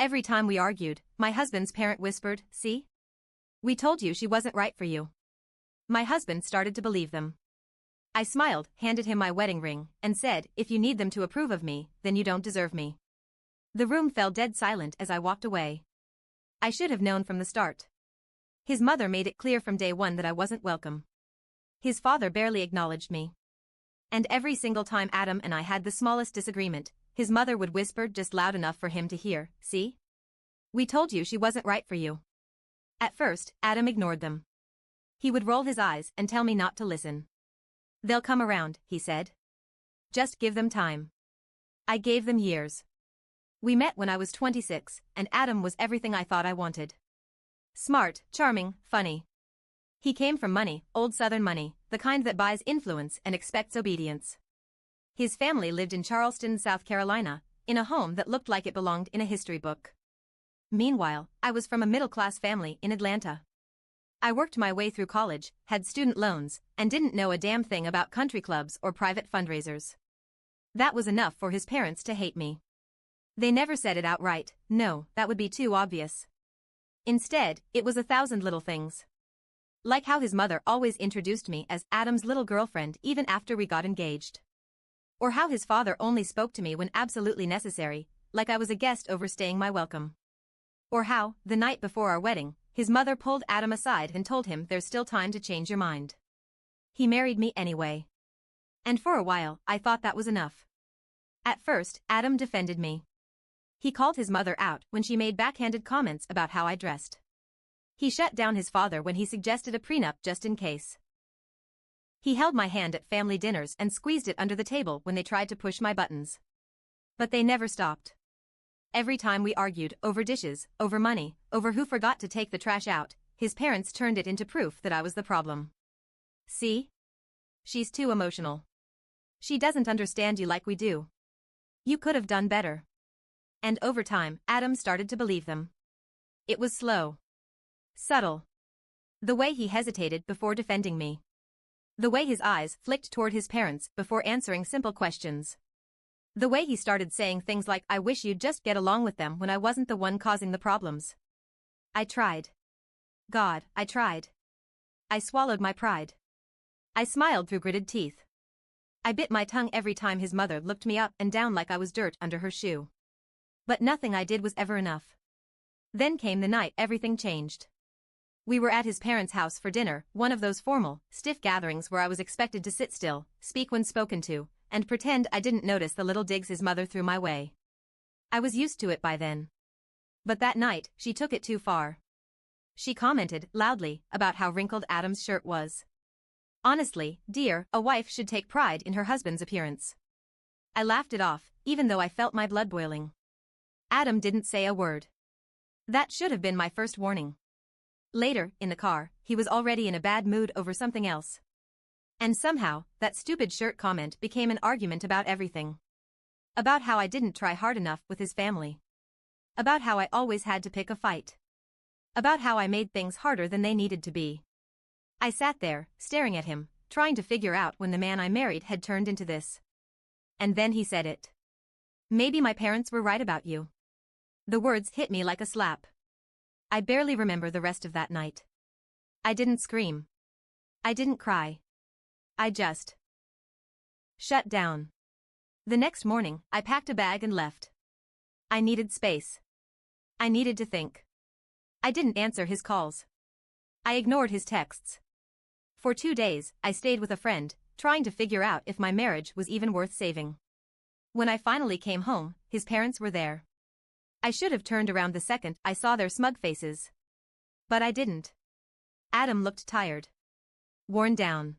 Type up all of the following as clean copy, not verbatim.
Every time we argued, my husband's parent whispered, "See? We told you she wasn't right for you." My husband started to believe them. I smiled, handed him my wedding ring, and said, "If you need them to approve of me, then you don't deserve me." The room fell dead silent as I walked away. I should have known from the start. His mother made it clear from day one that I wasn't welcome. His father barely acknowledged me. And every single time Adam and I had the smallest disagreement, his mother would whisper just loud enough for him to hear, "See? We told you she wasn't right for you." At first, Adam ignored them. He would roll his eyes and tell me not to listen. "They'll come around," he said. "Just give them time." I gave them years. We met when I was 26, and Adam was everything I thought I wanted. Smart, charming, funny. He came from money, old Southern money, the kind that buys influence and expects obedience. His family lived in Charleston, South Carolina, in a home that looked like it belonged in a history book. Meanwhile, I was from a middle-class family in Atlanta. I worked my way through college, had student loans, and didn't know a damn thing about country clubs or private fundraisers. That was enough for his parents to hate me. They never said it outright, no, that would be too obvious. Instead, it was 1,000 little things. Like how his mother always introduced me as Adam's little girlfriend even after we got engaged. Or how his father only spoke to me when absolutely necessary, like I was a guest overstaying my welcome. Or how, the night before our wedding, his mother pulled Adam aside and told him there's still time to change your mind. He married me anyway. And for a while, I thought that was enough. At first, Adam defended me. He called his mother out when she made backhanded comments about how I dressed. He shut down his father when he suggested a prenup just in case. He held my hand at family dinners and squeezed it under the table when they tried to push my buttons. But they never stopped. Every time we argued, over dishes, over money, over who forgot to take the trash out, his parents turned it into proof that I was the problem. "See? She's too emotional. She doesn't understand you like we do. You could have done better." And over time, Adam started to believe them. It was slow. Subtle. The way he hesitated before defending me. The way his eyes flicked toward his parents before answering simple questions. The way he started saying things like, "I wish you'd just get along with them," when I wasn't the one causing the problems. I tried. God, I tried. I swallowed my pride. I smiled through gritted teeth. I bit my tongue every time his mother looked me up and down like I was dirt under her shoe. But nothing I did was ever enough. Then came the night everything changed. We were at his parents' house for dinner, one of those formal, stiff gatherings where I was expected to sit still, speak when spoken to, and pretend I didn't notice the little digs his mother threw my way. I was used to it by then. But that night, she took it too far. She commented, loudly, about how wrinkled Adam's shirt was. Honestly, dear, a wife should take pride in her husband's appearance. I laughed it off, even though I felt my blood boiling. Adam didn't say a word. That should have been my first warning. Later, in the car, he was already in a bad mood over something else. And somehow, that stupid shirt comment became an argument about everything. About how I didn't try hard enough with his family. About how I always had to pick a fight. About how I made things harder than they needed to be. I sat there, staring at him, trying to figure out when the man I married had turned into this. And then he said it. "Maybe my parents were right about you." The words hit me like a slap. I barely remember the rest of that night. I didn't scream. I didn't cry. I just shut down. The next morning, I packed a bag and left. I needed space. I needed to think. I didn't answer his calls. I ignored his texts. For 2 days, I stayed with a friend, trying to figure out if my marriage was even worth saving. When I finally came home, his parents were there. I should have turned around the second I saw their smug faces. But I didn't. Adam looked tired. Worn down.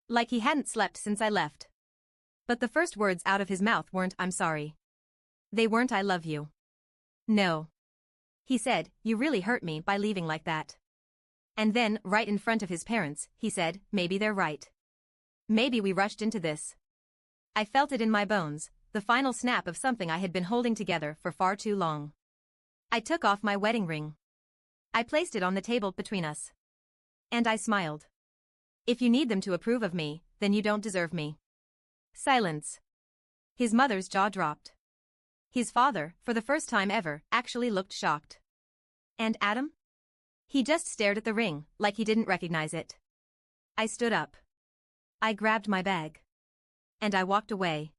Like he hadn't slept since I left. But the first words out of his mouth weren't, "I'm sorry." They weren't, "I love you." No. He said, "You really hurt me by leaving like that." And then, right in front of his parents, he said, "Maybe they're right. Maybe we rushed into this." I felt it in my bones, the final snap of something I had been holding together for far too long. I took off my wedding ring. I placed it on the table between us. And I smiled. "If you need them to approve of me, then you don't deserve me." Silence. His mother's jaw dropped. His father, for the first time ever, actually looked shocked. And Adam? He just stared at the ring, like he didn't recognize it. I stood up. I grabbed my bag. And I walked away.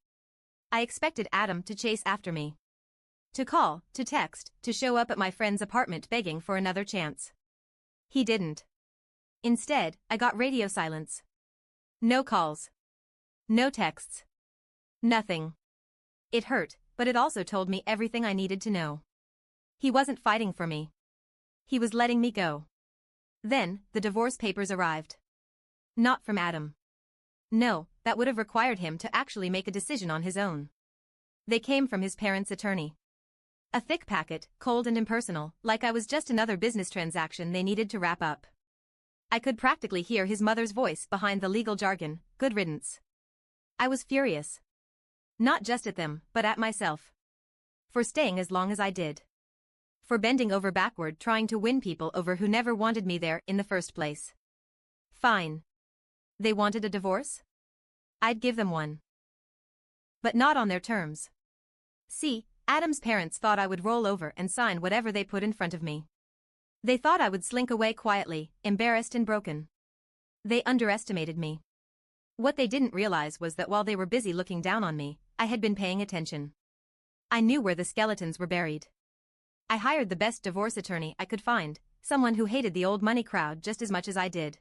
I expected Adam to chase after me. To call, to text, to show up at my friend's apartment begging for another chance. He didn't. Instead, I got radio silence. No calls. No texts. Nothing. It hurt, but it also told me everything I needed to know. He wasn't fighting for me. He was letting me go. Then, the divorce papers arrived. Not from Adam. No, that would have required him to actually make a decision on his own. They came from his parents' attorney. A thick packet, cold and impersonal, like I was just another business transaction they needed to wrap up. I could practically hear his mother's voice behind the legal jargon, good riddance. I was furious. Not just at them, but at myself. For staying as long as I did. For bending over backward trying to win people over who never wanted me there in the first place. Fine. They wanted a divorce? I'd give them one. But not on their terms. See, Adam's parents thought I would roll over and sign whatever they put in front of me. They thought I would slink away quietly, embarrassed and broken. They underestimated me. What they didn't realize was that while they were busy looking down on me, I had been paying attention. I knew where the skeletons were buried. I hired the best divorce attorney I could find, someone who hated the old money crowd just as much as I did.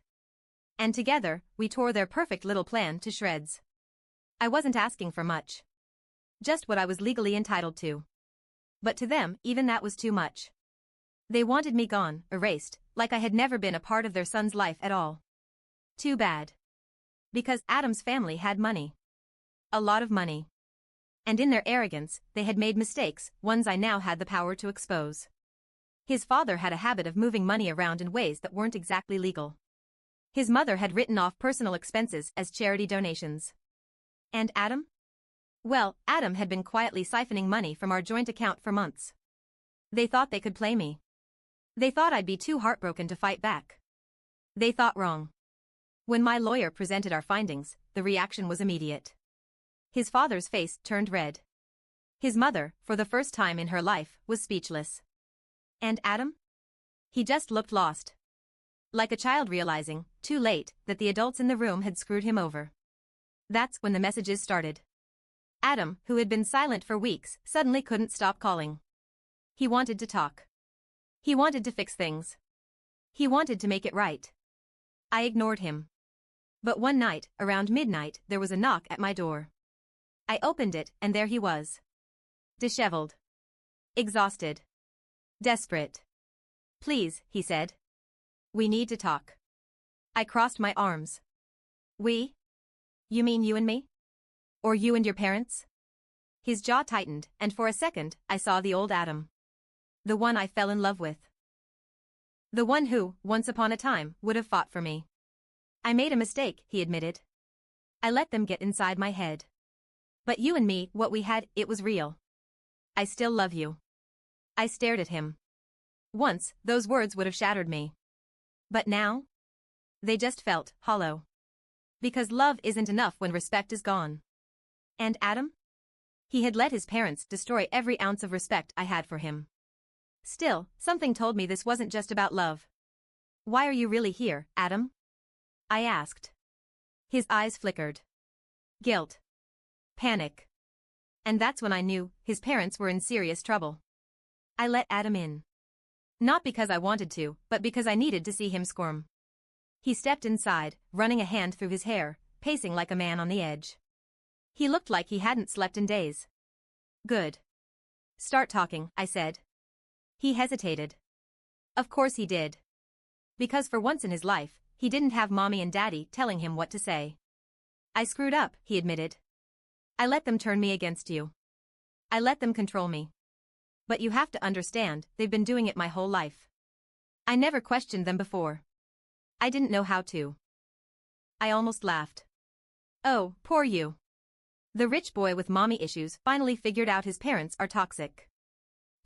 And together, we tore their perfect little plan to shreds. I wasn't asking for much. Just what I was legally entitled to. But to them, even that was too much. They wanted me gone, erased, like I had never been a part of their son's life at all. Too bad. Because Adam's family had money. A lot of money. And in their arrogance, they had made mistakes, ones I now had the power to expose. His father had a habit of moving money around in ways that weren't exactly legal. His mother had written off personal expenses as charity donations. And Adam? Well, Adam had been quietly siphoning money from our joint account for months. They thought they could play me. They thought I'd be too heartbroken to fight back. They thought wrong. When my lawyer presented our findings, the reaction was immediate. His father's face turned red. His mother, for the first time in her life, was speechless. And Adam? He just looked lost. Like a child realizing, too late, that the adults in the room had screwed him over. That's when the messages started. Adam, who had been silent for weeks, suddenly couldn't stop calling. He wanted to talk. He wanted to fix things. He wanted to make it right. I ignored him. But one night, around midnight, there was a knock at my door. I opened it, and there he was. Disheveled. Exhausted. Desperate. Please, he said. We need to talk. I crossed my arms. We? You mean you and me? Or you and your parents? His jaw tightened, and for a second, I saw the old Adam. The one I fell in love with. The one who, once upon a time, would have fought for me. I made a mistake, he admitted. I let them get inside my head. But you and me, what we had, it was real. I still love you. I stared at him. Once, those words would have shattered me. But now? They just felt hollow. Because love isn't enough when respect is gone. And Adam? He had let his parents destroy every ounce of respect I had for him. Still, something told me this wasn't just about love. Why are you really here, Adam? I asked. His eyes flickered. Guilt. Panic. And that's when I knew his parents were in serious trouble. I let Adam in. Not because I wanted to, but because I needed to see him squirm. He stepped inside, running a hand through his hair, pacing like a man on the edge. He looked like he hadn't slept in days. Good. Start talking, I said. He hesitated. Of course he did. Because for once in his life, he didn't have mommy and daddy telling him what to say. I screwed up, he admitted. I let them turn me against you. I let them control me. But you have to understand, they've been doing it my whole life. I never questioned them before. I didn't know how to. I almost laughed. Oh, poor you. The rich boy with mommy issues finally figured out his parents are toxic.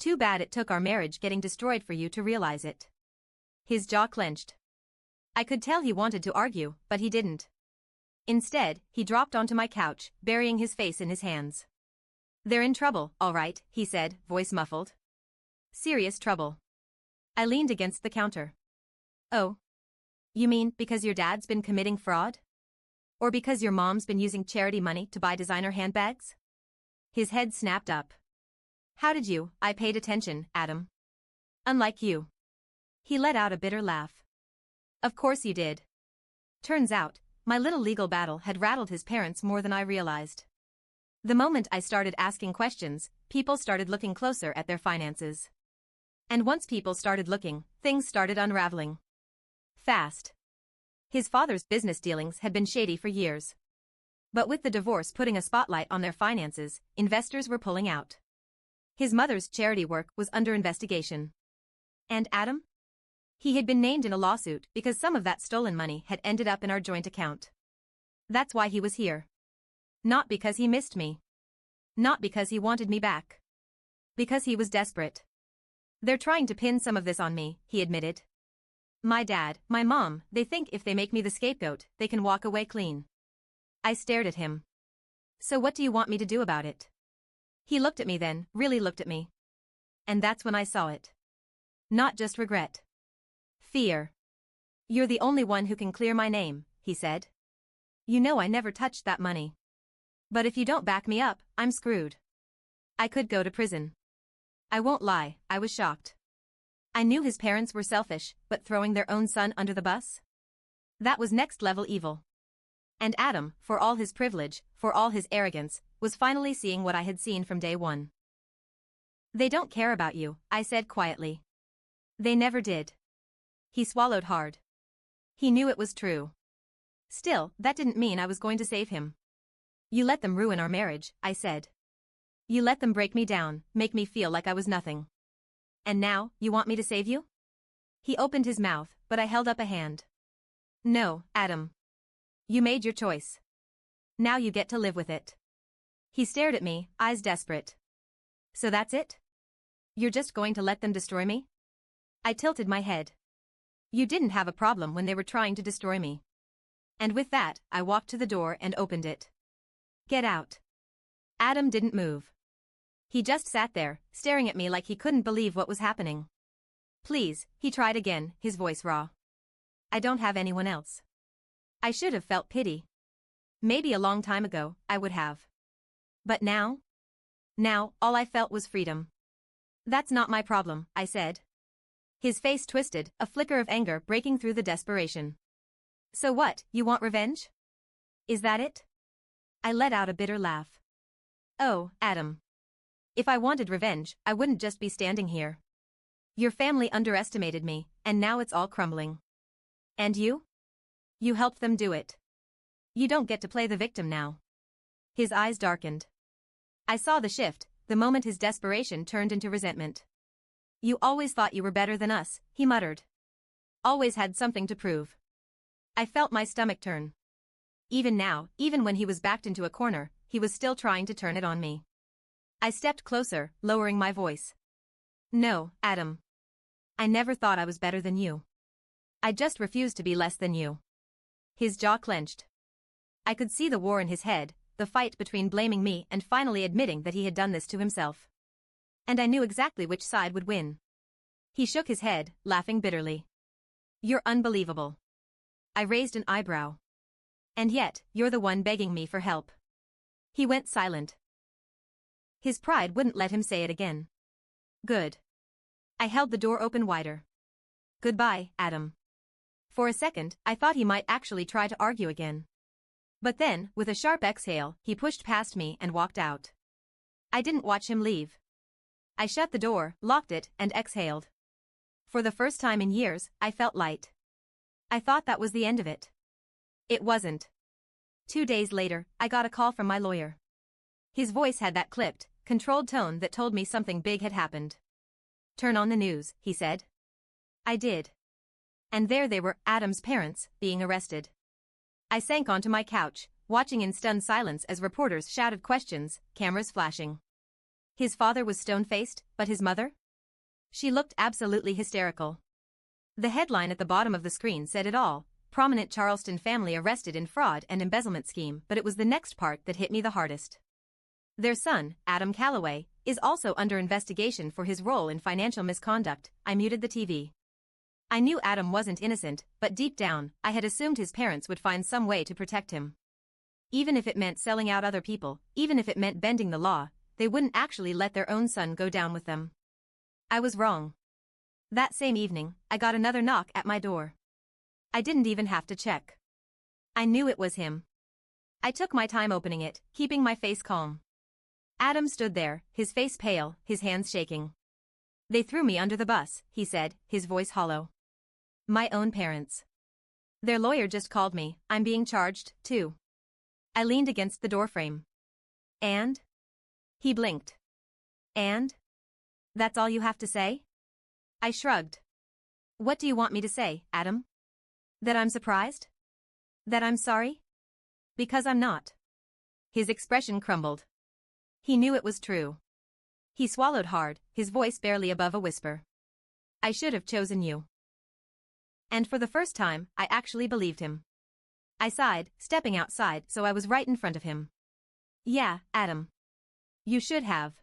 Too bad it took our marriage getting destroyed for you to realize it. His jaw clenched. I could tell he wanted to argue, but he didn't. Instead, he dropped onto my couch, burying his face in his hands. They're in trouble, all right, he said, voice muffled. Serious trouble. I leaned against the counter. Oh. You mean because your dad's been committing fraud? Or because your mom's been using charity money to buy designer handbags? His head snapped up. How did you? I paid attention, Adam. Unlike you. He let out a bitter laugh. Of course you did. Turns out, my little legal battle had rattled his parents more than I realized. The moment I started asking questions, people started looking closer at their finances. And once people started looking, things started unraveling. Fast. His father's business dealings had been shady for years. But with the divorce putting a spotlight on their finances, investors were pulling out. His mother's charity work was under investigation. And Adam? He had been named in a lawsuit because some of that stolen money had ended up in our joint account. That's why he was here. Not because he missed me. Not because he wanted me back. Because he was desperate. They're trying to pin some of this on me, he admitted. My dad, my mom, they think if they make me the scapegoat, they can walk away clean. I stared at him. So what do you want me to do about it? He looked at me then, really looked at me. And that's when I saw it. Not just regret. Fear. You're the only one who can clear my name, he said. You know I never touched that money. But if you don't back me up, I'm screwed. I could go to prison. I won't lie, I was shocked. I knew his parents were selfish, but throwing their own son under the bus? That was next-level evil. And Adam, for all his privilege, for all his arrogance, was finally seeing what I had seen from day one. They don't care about you, I said quietly. They never did. He swallowed hard. He knew it was true. Still, that didn't mean I was going to save him. You let them ruin our marriage, I said. You let them break me down, make me feel like I was nothing. And now, you want me to save you? He opened his mouth, but I held up a hand. No, Adam. You made your choice. Now you get to live with it. He stared at me, eyes desperate. So that's it? You're just going to let them destroy me? I tilted my head. You didn't have a problem when they were trying to destroy me. And with that, I walked to the door and opened it. Get out. Adam didn't move. He just sat there, staring at me like he couldn't believe what was happening. Please, he tried again, his voice raw. I don't have anyone else. I should have felt pity. Maybe a long time ago, I would have. But now? Now, all I felt was freedom. That's not my problem, I said. His face twisted, a flicker of anger breaking through the desperation. So what, you want revenge? Is that it? I let out a bitter laugh. Oh, Adam. If I wanted revenge, I wouldn't just be standing here. Your family underestimated me, and now it's all crumbling. And you? You helped them do it. You don't get to play the victim now. His eyes darkened. I saw the shift, the moment his desperation turned into resentment. You always thought you were better than us, he muttered. Always had something to prove. I felt my stomach turn. Even now, even when he was backed into a corner, he was still trying to turn it on me. I stepped closer, lowering my voice. No, Adam. I never thought I was better than you. I just refused to be less than you. His jaw clenched. I could see the war in his head, the fight between blaming me and finally admitting that he had done this to himself. And I knew exactly which side would win. He shook his head, laughing bitterly. You're unbelievable. I raised an eyebrow. And yet, you're the one begging me for help. He went silent. His pride wouldn't let him say it again. Good. I held the door open wider. Goodbye, Adam. For a second, I thought he might actually try to argue again. But then, with a sharp exhale, he pushed past me and walked out. I didn't watch him leave. I shut the door, locked it, and exhaled. For the first time in years, I felt light. I thought that was the end of it. It wasn't. 2 days later, I got a call from my lawyer. His voice had that clipped, controlled tone that told me something big had happened. Turn on the news, he said. I did. And there they were, Adam's parents, being arrested. I sank onto my couch, watching in stunned silence as reporters shouted questions, cameras flashing. His father was stone-faced, but his mother? She looked absolutely hysterical. The headline at the bottom of the screen said it all, prominent Charleston family arrested in fraud and embezzlement scheme, but it was the next part that hit me the hardest. Their son, Adam Calloway, is also under investigation for his role in financial misconduct. I muted the TV. I knew Adam wasn't innocent, but deep down, I had assumed his parents would find some way to protect him. Even if it meant selling out other people, even if it meant bending the law, they wouldn't actually let their own son go down with them. I was wrong. That same evening, I got another knock at my door. I didn't even have to check. I knew it was him. I took my time opening it, keeping my face calm. Adam stood there, his face pale, his hands shaking. "They threw me under the bus," he said, his voice hollow. "My own parents. Their lawyer just called me. I'm being charged, too." I leaned against the doorframe. "And?" He blinked. "And? That's all you have to say?" I shrugged. "What do you want me to say, Adam? That I'm surprised? That I'm sorry? Because I'm not." His expression crumbled. He knew it was true. He swallowed hard, his voice barely above a whisper. "I should have chosen you." And for the first time, I actually believed him. I sighed, stepping outside so I was right in front of him. "Yeah, Adam. You should have."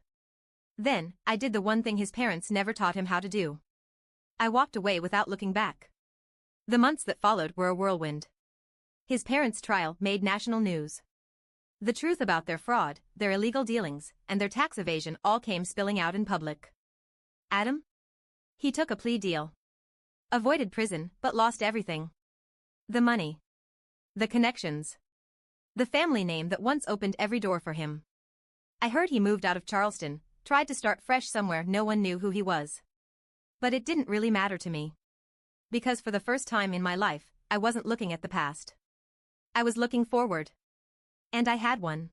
Then, I did the one thing his parents never taught him how to do. I walked away without looking back. The months that followed were a whirlwind. His parents' trial made national news. The truth about their fraud, their illegal dealings, and their tax evasion all came spilling out in public. Adam? He took a plea deal. Avoided prison, but lost everything. The money. The connections. The family name that once opened every door for him. I heard he moved out of Charleston, tried to start fresh somewhere no one knew who he was. But it didn't really matter to me. Because for the first time in my life, I wasn't looking at the past. I was looking forward. And I had one.